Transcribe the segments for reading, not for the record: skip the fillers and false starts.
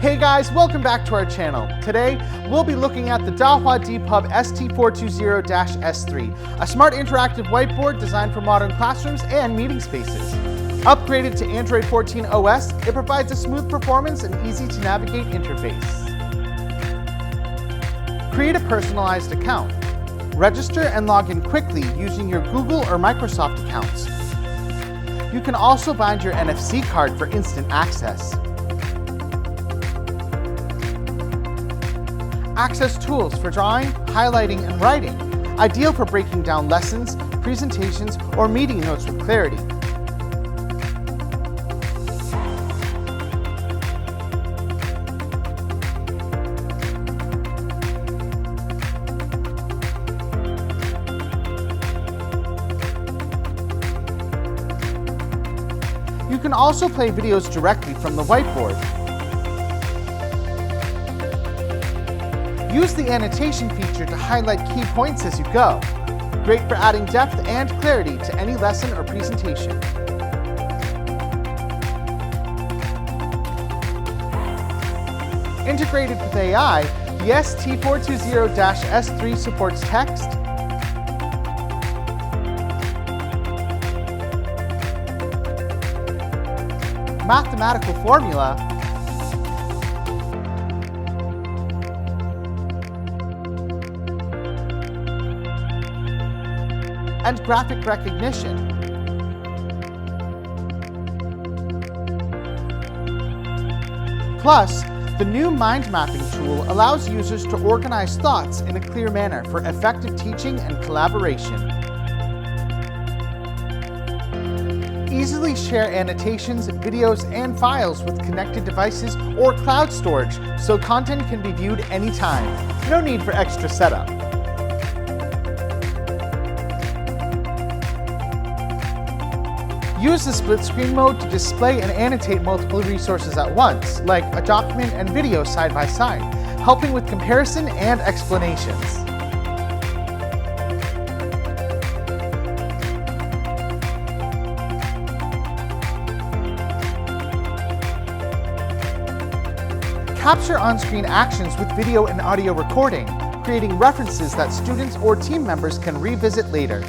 Hey guys, welcome back to our channel. Today, we'll be looking at the Dahua Dpub ST420-S3, a smart interactive whiteboard designed for modern classrooms and meeting spaces. Upgraded to Android 14 OS, it provides a smooth performance and easy to navigate interface. Create a personalized account. Register and log in quickly using your Google or Microsoft accounts. You can also bind your NFC card for instant access. Access tools for drawing, highlighting, and writing, ideal for breaking down lessons, presentations, or meeting notes with clarity. You can also play videos directly from the whiteboard. Use the annotation feature to highlight key points as you go. Great for adding depth and clarity to any lesson or presentation. Integrated with AI, the ST420-S3 supports text, mathematical formula, and graphic recognition. Plus, the new mind mapping tool allows users to organize thoughts in a clear manner for effective teaching and collaboration. Easily share annotations, videos, and files with connected devices or cloud storage so content can be viewed anytime. No need for extra setup. Use the split screen mode to display and annotate multiple resources at once, like a document and video side by side, helping with comparison and explanations. Capture on-screen actions with video and audio recording, creating references that students or team members can revisit later.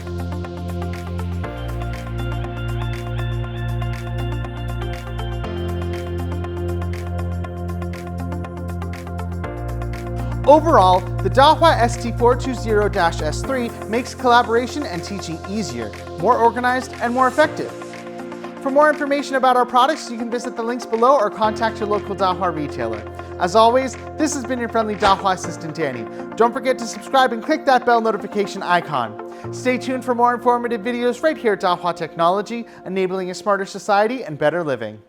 Overall, the Dahua ST420-S3 makes collaboration and teaching easier, more organized, and more effective. For more information about our products, you can visit the links below or contact your local Dahua retailer. As always, this has been your friendly Dahua assistant, Danny. Don't forget to subscribe and click that bell notification icon. Stay tuned for more informative videos right here at Dahua Technology, enabling a smarter society and better living.